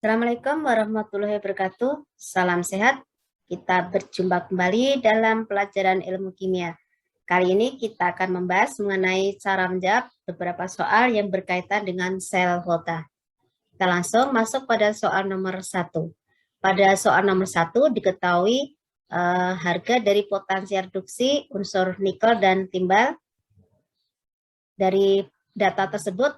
Assalamualaikum warahmatullahi wabarakatuh. Salam sehat. Kita berjumpa kembali dalam pelajaran ilmu kimia. Kali ini kita akan membahas mengenai cara menjawab beberapa soal yang berkaitan dengan sel volta. Kita langsung masuk pada soal nomor 1. Pada soal nomor 1 diketahui harga dari potensi reduksi unsur nikel dan timbal. Dari data tersebut,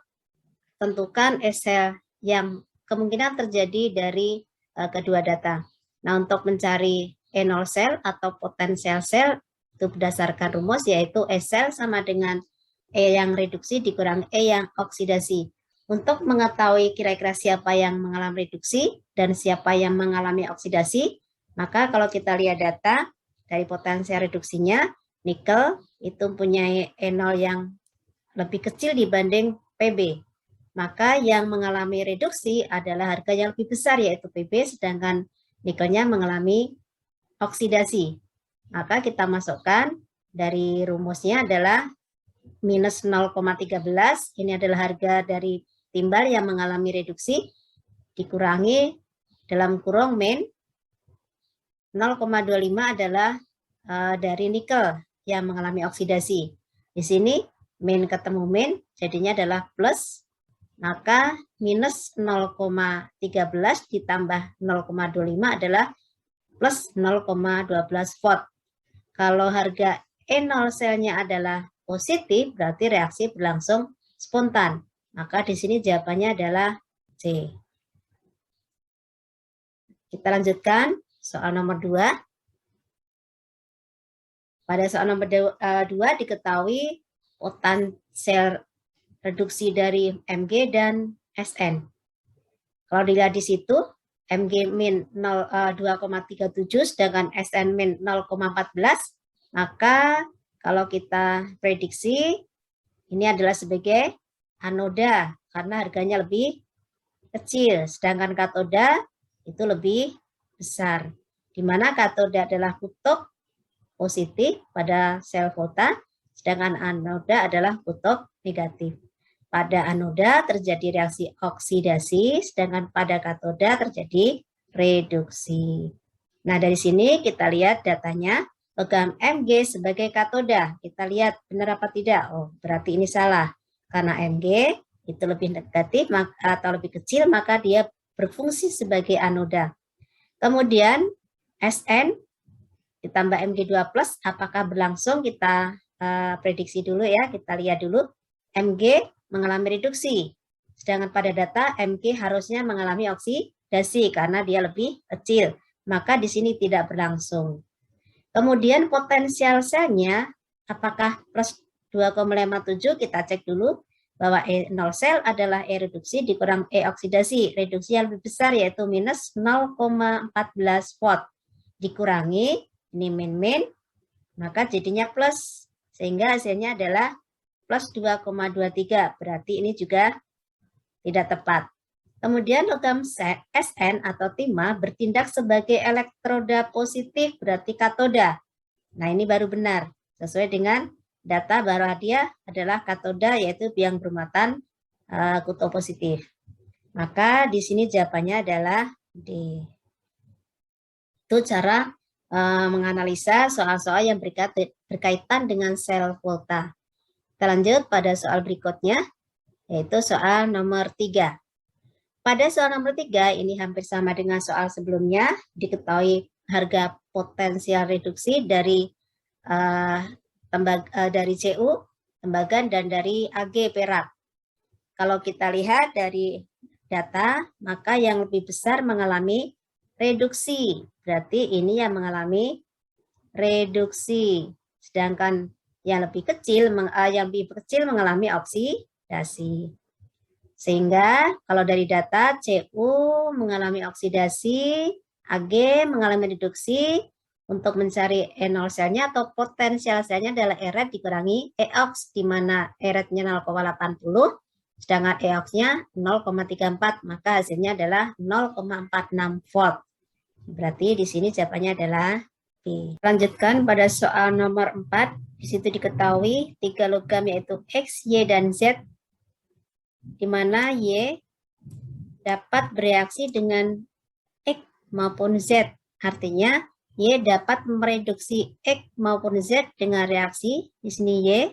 tentukan sel yang kemungkinan terjadi dari kedua data. Nah, untuk mencari E0 sel atau potensial sel itu berdasarkan rumus, yaitu E sel sama dengan E yang reduksi dikurang E yang oksidasi. Untuk mengetahui kira-kira siapa yang mengalami reduksi dan siapa yang mengalami oksidasi, maka kalau kita lihat data dari potensial reduksinya, nikel itu mempunyai E0 yang lebih kecil dibanding PB. Maka yang mengalami reduksi adalah harga yang lebih besar, yaitu PB, sedangkan nikelnya mengalami oksidasi. Maka kita masukkan dari rumusnya adalah minus 0,13, ini adalah harga dari timbal yang mengalami reduksi, dikurangi dalam kurung min 0,25 adalah dari nikel yang mengalami oksidasi. Di sini min ketemu min, jadinya adalah plus, maka minus 0,13 ditambah 0,25 adalah plus 0,12 volt. Kalau harga E0 selnya adalah positif, berarti reaksi berlangsung spontan. Maka di sini jawabannya adalah C. Kita lanjutkan soal nomor 2. Pada soal nomor 2 diketahui potensial reduksi dari Mg dan Sn. Kalau dilihat di situ, Mg min 2,37 sedangkan Sn min 0,14, maka kalau kita prediksi ini adalah sebagai anoda karena harganya lebih kecil, sedangkan katoda itu lebih besar. Di mana katoda adalah kutub positif pada sel volta, sedangkan anoda adalah kutub negatif. Pada anoda terjadi reaksi oksidasi, sedangkan pada katoda terjadi reduksi. Nah, dari sini kita lihat datanya, logam Mg sebagai katoda. Kita lihat benar apa tidak? Oh, berarti ini salah. Karena Mg itu lebih negatif atau lebih kecil, maka dia berfungsi sebagai anoda. Kemudian Sn ditambah Mg2+, apakah berlangsung? Kita prediksi dulu ya, kita lihat dulu. Mg mengalami reduksi, sedangkan pada data Mg harusnya mengalami oksidasi karena dia lebih kecil, maka di sini tidak berlangsung. Kemudian potensial selnya apakah plus 2,57, kita cek dulu bahwa E0 sel adalah E reduksi dikurang E oksidasi, reduksi yang lebih besar yaitu minus 0,14 volt, dikurangi ini min, maka jadinya plus, sehingga hasilnya adalah plus 2,23, berarti ini juga tidak tepat. Kemudian logam Sn atau timah bertindak sebagai elektroda positif, berarti katoda. Nah, ini baru benar, sesuai dengan data bahwa dia adalah katoda, yaitu biang bermuatan kutub positif. Maka di sini jawabannya adalah D. Itu cara menganalisa soal-soal yang berkaitan dengan sel volta. Kita lanjut pada soal berikutnya, yaitu soal nomor 3. Pada soal nomor 3, ini hampir sama dengan soal sebelumnya, diketahui harga potensial reduksi dari dari Cu, tembaga, dan dari Ag, perak. Kalau kita lihat dari data, maka yang lebih besar mengalami reduksi, berarti ini yang mengalami reduksi, sedangkan yang lebih kecil mengalami oksidasi. Sehingga kalau dari data Cu mengalami oksidasi, Ag mengalami reduksi, untuk mencari E0 selnya atau potensial selnya adalah Eret dikurangi Eox, di mana Eretnya 0,80, sedangkan Eoxnya 0,34, maka hasilnya adalah 0,46 volt. Berarti di sini jawabannya adalah B. Lanjutkan pada soal nomor 4. Di situ diketahui 3 logam yaitu X, Y, dan Z, di mana Y dapat bereaksi dengan X maupun Z. Artinya Y dapat mereduksi X maupun Z dengan reaksi. Di sini Y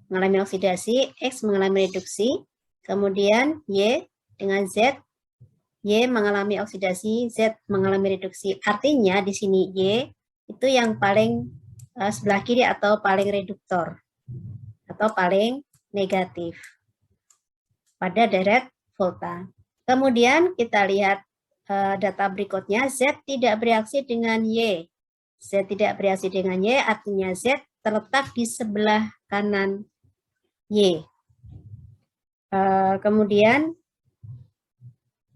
mengalami oksidasi, X mengalami reduksi. Kemudian Y dengan Z, Y mengalami oksidasi, Z mengalami reduksi. Artinya di sini Y itu yang paling sebelah kiri atau paling reduktor atau paling negatif pada deret volta. Kemudian kita lihat data berikutnya, Z tidak bereaksi dengan Y. Z tidak bereaksi dengan Y, artinya Z terletak di sebelah kanan Y. Kemudian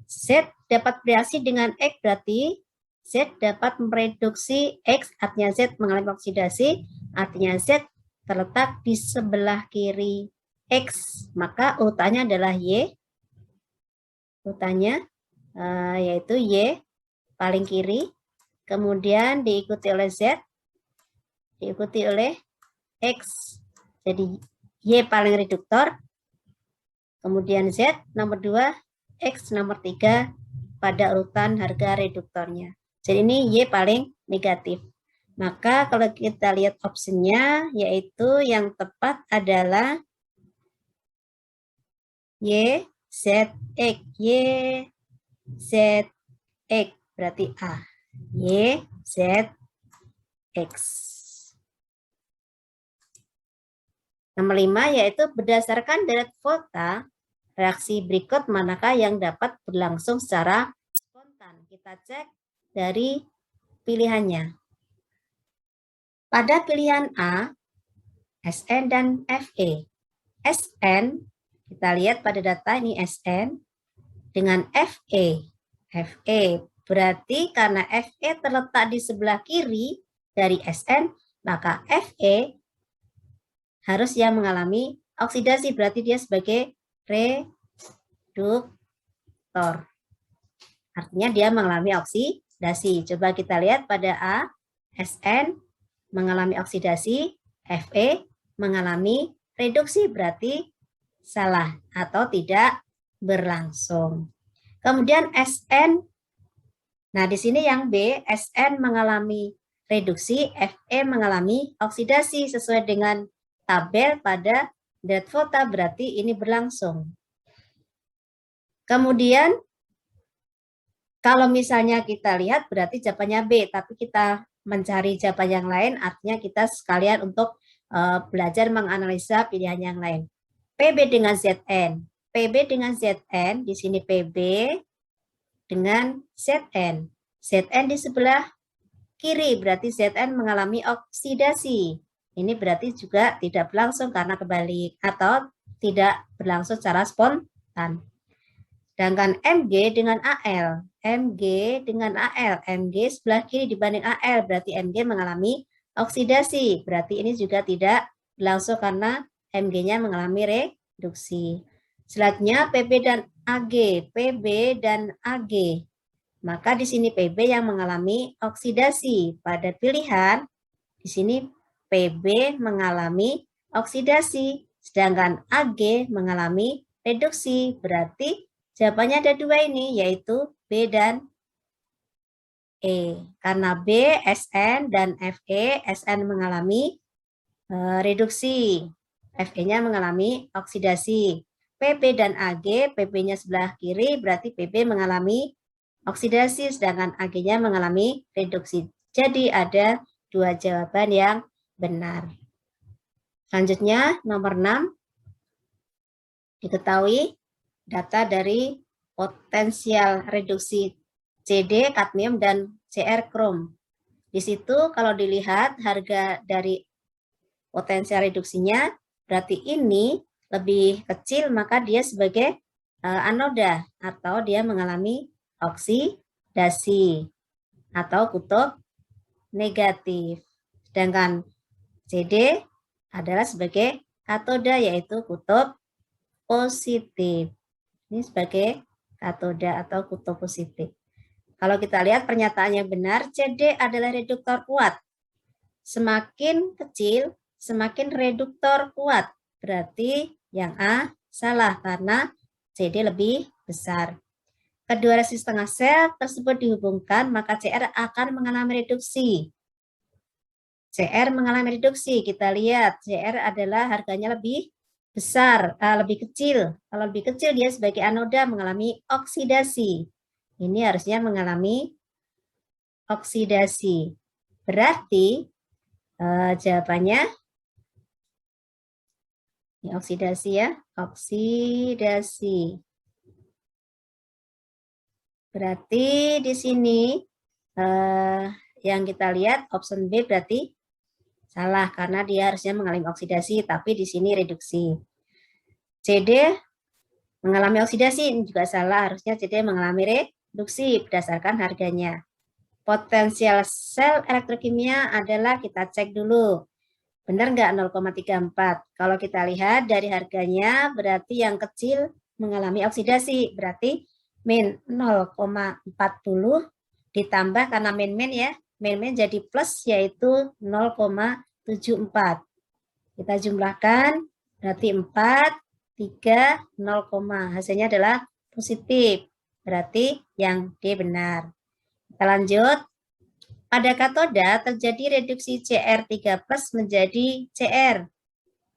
Z dapat bereaksi dengan X, berarti Z dapat mereduksi X, artinya Z mengalami oksidasi, artinya Z terletak di sebelah kiri X. Maka urutannya adalah Y. Urutannya yaitu Y paling kiri, kemudian diikuti oleh Z, diikuti oleh X. Jadi Y paling reduktor, kemudian Z nomor 2, X nomor 3 pada urutan harga reduktornya. Jadi ini Y paling negatif. Maka kalau kita lihat opsinya, yaitu yang tepat adalah Y, Z, X. Y, Z, X. Berarti A. Y, Z, X. Nomor 5 yaitu berdasarkan deret volta, reaksi berikut manakah yang dapat berlangsung secara spontan. Kita cek dari pilihannya. Pada pilihan A, Sn dan Fe. Sn, kita lihat pada data ini Sn dengan Fe. Fe berarti karena Fe terletak di sebelah kiri dari Sn, maka Fe harus yang mengalami oksidasi, berarti dia sebagai reduktor. Artinya dia mengalami oksidasi. Coba kita lihat pada A, Sn mengalami oksidasi, Fe mengalami reduksi, berarti salah atau tidak berlangsung. Kemudian Sn, nah di sini yang B, Sn mengalami reduksi, Fe mengalami oksidasi sesuai dengan tabel pada deret volta, berarti ini berlangsung. Kemudian kalau misalnya kita lihat berarti jawabannya B, tapi kita mencari jawaban yang lain, artinya kita sekalian untuk belajar menganalisa pilihan yang lain. PB dengan Zn. PB dengan Zn, di sini PB dengan Zn. Zn di sebelah kiri, berarti Zn mengalami oksidasi. Ini berarti juga tidak berlangsung karena kebalik atau tidak berlangsung secara spontan. Sedangkan Mg dengan Al. Mg dengan Al. Mg sebelah kiri dibanding Al, berarti Mg mengalami oksidasi. Berarti ini juga tidak berlangsung karena Mg-nya mengalami reduksi. Selanjutnya Pb dan Ag. Pb dan Ag. Maka di sini Pb yang mengalami oksidasi. Pada pilihan di sini Pb mengalami oksidasi, sedangkan Ag mengalami reduksi. Berarti jawabannya ada dua ini, yaitu B dan E. Karena B, Sn, dan Fe, Sn mengalami reduksi, Fe-nya mengalami oksidasi. Pb dan Ag, Pb-nya sebelah kiri, berarti Pb mengalami oksidasi, sedangkan Ag-nya mengalami reduksi. Jadi ada dua jawaban yang benar. Selanjutnya, nomor 6. Diketahui data dari potensial reduksi CD, kadmium, dan Cr, krom. Di situ kalau dilihat harga dari potensial reduksinya, berarti ini lebih kecil, maka dia sebagai anoda atau dia mengalami oksidasi atau kutub negatif. Sedangkan CD adalah sebagai katoda, yaitu kutub positif. Ini sebagai katoda atau kutub positif. Kalau kita lihat pernyataan yang benar, CD adalah reduktor kuat. Semakin kecil, semakin reduktor kuat. Berarti yang A salah karena CD lebih besar. kedua reaksi setengah sel tersebut dihubungkan, maka CR akan mengalami reduksi. CR mengalami reduksi. Kita lihat CR adalah harganya lebih besar, lebih kecil. Kalau lebih kecil dia sebagai anoda mengalami oksidasi. Ini harusnya mengalami oksidasi. Berarti jawabannya ini oksidasi ya, oksidasi. Berarti di sini yang kita lihat option B berarti salah karena dia harusnya mengalami oksidasi, tapi di sini reduksi. CD mengalami oksidasi ini juga salah, harusnya CD mengalami reduksi berdasarkan harganya. Potensial sel elektrokimia adalah kita cek dulu. Benar nggak 0,34? Kalau kita lihat dari harganya berarti yang kecil mengalami oksidasi. Berarti min 0,40 ditambah karena min ya. Min jadi plus yaitu 0,74. Kita jumlahkan berarti 4, 3, 0, hasilnya adalah positif. Berarti yang D benar. Kita lanjut. Pada katoda terjadi reduksi Cr3+ menjadi Cr.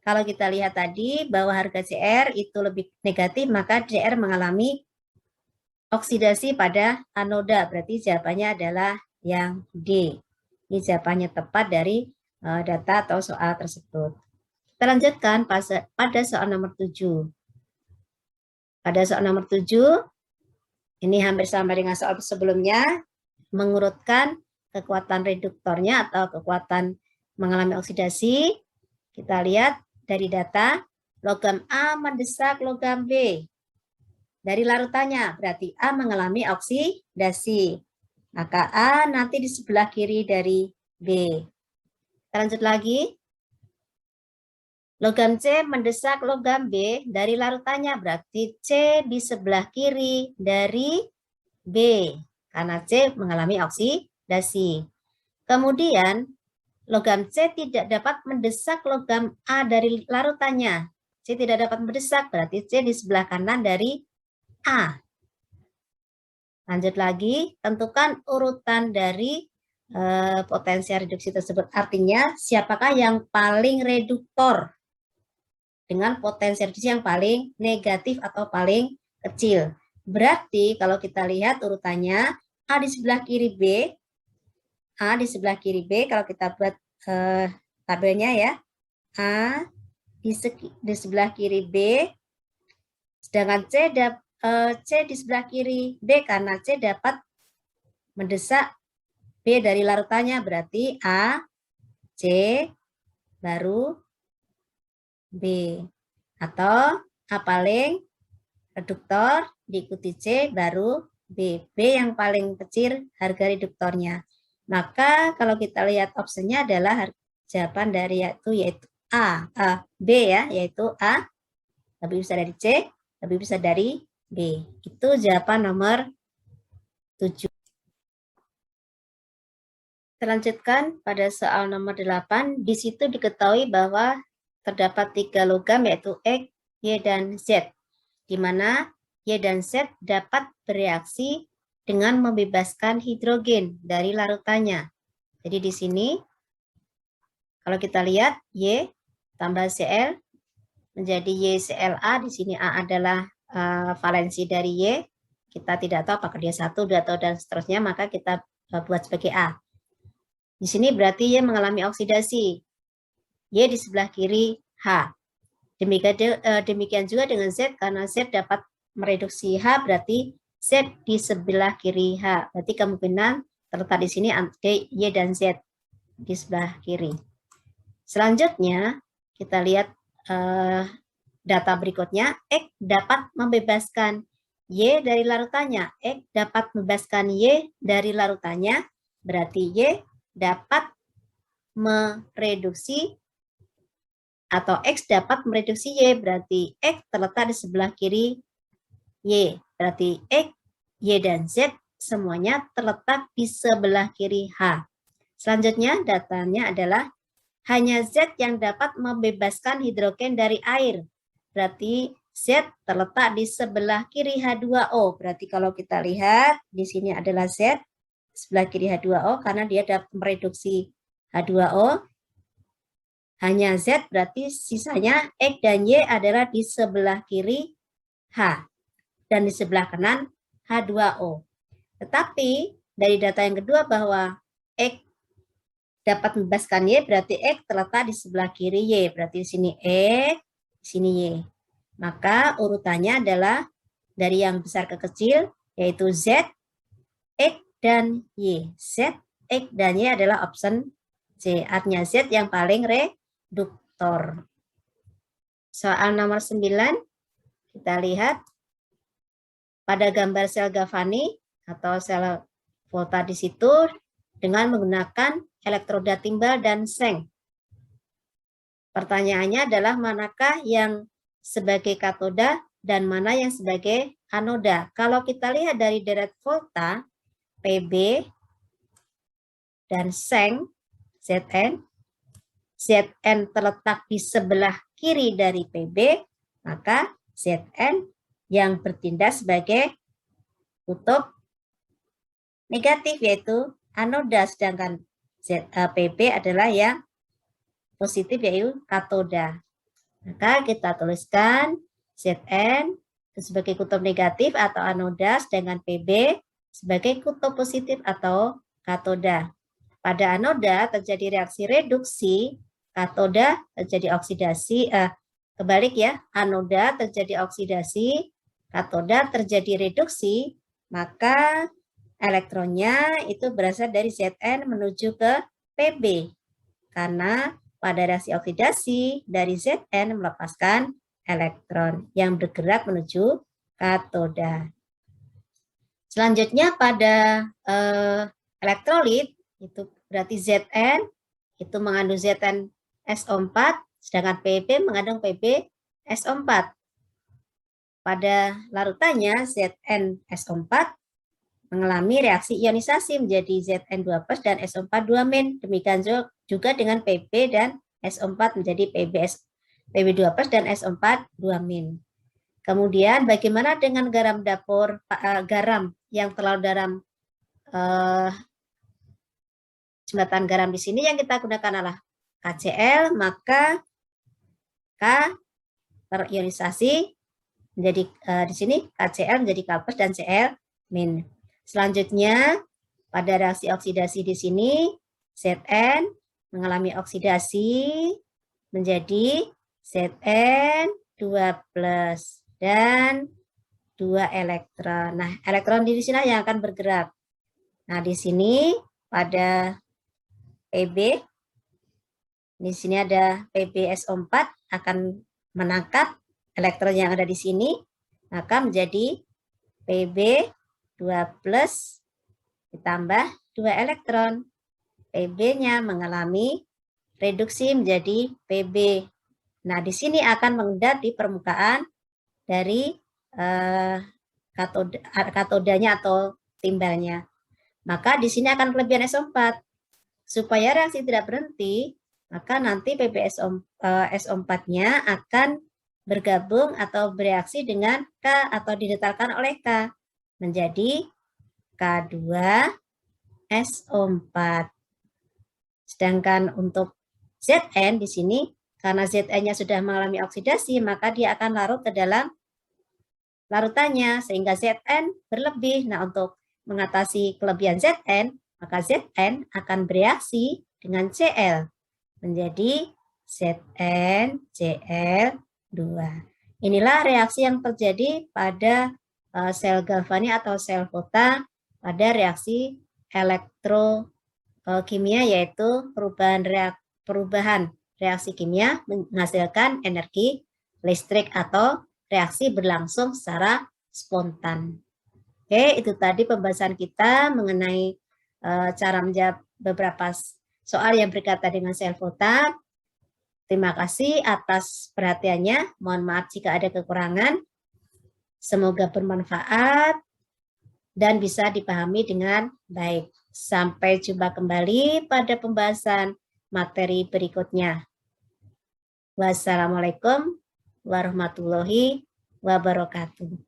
Kalau kita lihat tadi bahwa harga Cr itu lebih negatif, maka Cr mengalami oksidasi pada anoda. Berarti jawabannya adalah yang D. Ini jawabannya tepat dari data atau soal tersebut. Kita lanjutkan pada soal nomor 7. Pada soal nomor 7, ini hampir sama dengan soal sebelumnya, mengurutkan kekuatan reduktornya atau kekuatan mengalami oksidasi. Kita lihat dari data, logam A mendesak logam B. Dari larutannya, berarti A mengalami oksidasi. Maka A nanti di sebelah kiri dari B. Kita lanjut lagi. Logam C mendesak logam B dari larutannya, berarti C di sebelah kiri dari B. Karena C mengalami oksidasi. Kemudian, logam C tidak dapat mendesak logam A dari larutannya. C tidak dapat mendesak, berarti C di sebelah kanan dari A. Lanjut lagi, tentukan urutan dari potensial reduksi tersebut. Artinya, siapakah yang paling reduktor dengan potensial reduksi yang paling negatif atau paling kecil. Berarti kalau kita lihat urutannya, A di sebelah kiri B, A di sebelah kiri B, kalau kita buat tabelnya ya, A di sebelah kiri B, sedangkan C di sebelah kiri B karena C dapat mendesak B dari larutannya, berarti A, C, baru B. Atau A paling reduktor, diikuti C, baru B. B yang paling kecil harga reduktornya. Maka kalau kita lihat opsinya adalah jawaban dari yaitu A, B ya, yaitu A lebih besar dari C, lebih besar dari B. Itu jawaban nomor 7. Terlanjutkan pada soal nomor 8. Di situ diketahui bahwa terdapat 3 logam yaitu X, Y, dan Z, di mana Y dan Z dapat bereaksi dengan membebaskan hidrogen dari larutannya. Jadi di sini, kalau kita lihat Y tambah Cl menjadi YClA, di sini A adalah valensi dari Y. Kita tidak tahu apakah dia 1, 2, atau dan seterusnya, maka kita buat sebagai A. Di sini berarti Y mengalami oksidasi. Y di sebelah kiri H. Demikian juga dengan Z, karena Z dapat mereduksi H, berarti Z di sebelah kiri H. Berarti kemungkinan terletak di sini D, Y, dan Z di sebelah kiri. Selanjutnya, kita lihat data berikutnya. X dapat membebaskan Y dari larutannya. X dapat membebaskan Y dari larutannya, berarti Y dapat mereduksi atau X dapat mereduksi Y, berarti X terletak di sebelah kiri Y. Berarti X, Y, dan Z semuanya terletak di sebelah kiri H. Selanjutnya datanya adalah hanya Z yang dapat membebaskan hidrogen dari air. Berarti Z terletak di sebelah kiri H2O. Berarti kalau kita lihat di sini adalah Z sebelah kiri H2O karena dia dapat mereduksi H2O. Hanya Z berarti sisanya X dan Y adalah di sebelah kiri H dan di sebelah kanan H2O. Tetapi dari data yang kedua bahwa X dapat membebaskan Y berarti X terletak di sebelah kiri Y. Berarti di sini X, di sini Y. Maka urutannya adalah dari yang besar ke kecil, yaitu Z, X, dan Y. Z, X, dan Y adalah option C. Artinya Z yang paling reduktor. Soal nomor 9, kita lihat pada gambar sel Galvani atau sel volta di situ dengan menggunakan elektroda timbal dan seng. Pertanyaannya adalah manakah yang sebagai katoda dan mana yang sebagai anoda. Kalau kita lihat dari deret volta, PB dan seng, Zn, Zn terletak di sebelah kiri dari PB, maka Zn yang bertindak sebagai kutub negatif yaitu anoda, sedangkan PB adalah yang positif yaitu katoda. Maka kita tuliskan Zn sebagai kutub negatif atau anoda, sedangkan PB sebagai kutub positif atau katoda. Pada anoda terjadi reaksi reduksi, katoda terjadi oksidasi, kebalik ya, anoda terjadi oksidasi, katoda terjadi reduksi, maka elektronnya itu berasal dari Zn menuju ke PB. Karena pada reaksi oksidasi dari Zn melepaskan elektron yang bergerak menuju katoda. Selanjutnya pada elektrolit itu berarti Zn itu mengandung Zn SO4, sedangkan PB mengandung PB SO4. Pada larutannya Zn SO4 mengalami reaksi ionisasi menjadi Zn2+ dan SO4 2-. Demikian juga dengan PB dan SO4 menjadi PB2+ dan SO4 2-. Kemudian bagaimana dengan garam dapur, garam yang terlarut dalam jembatan garam di sini yang kita gunakan adalah KCl, maka K terionisasi menjadi di sini KCl menjadi K+ dan Cl-. Selanjutnya, pada reaksi oksidasi di sini, Zn mengalami oksidasi menjadi Zn2+ dan 2 elektron. Nah, elektron di sini yang akan bergerak. Nah, di sini pada PB, di sini ada PbSO4 akan menangkap elektron yang ada di sini, maka menjadi PB 2+ ditambah 2 elektron. PB-nya mengalami reduksi menjadi PB. Nah, di sini akan mengendap di permukaan dari katodanya atau timbalnya. Maka di sini akan kelebihan SO4. Supaya reaksi tidak berhenti, maka nanti PbSO4-nya akan bergabung atau bereaksi dengan K atau didetalkan oleh K menjadi K2SO4. Sedangkan untuk Zn di sini, karena Zn-nya sudah mengalami oksidasi, maka dia akan larut ke dalam larutannya, sehingga Zn berlebih. Nah, untuk mengatasi kelebihan Zn, maka Zn akan bereaksi dengan Cl, menjadi ZnCl2. Inilah reaksi yang terjadi pada sel Galvani atau sel volta pada reaksi elektrokimia, yaitu perubahan reaksi kimia menghasilkan energi listrik atau reaksi berlangsung secara spontan. Oke, itu tadi pembahasan kita mengenai cara menjawab beberapa soal yang berkaitan dengan sel volta. Terima kasih atas perhatiannya. Mohon maaf jika ada kekurangan. Semoga bermanfaat dan bisa dipahami dengan baik. Sampai jumpa kembali pada pembahasan materi berikutnya. Wassalamualaikum warahmatullahi wabarakatuh.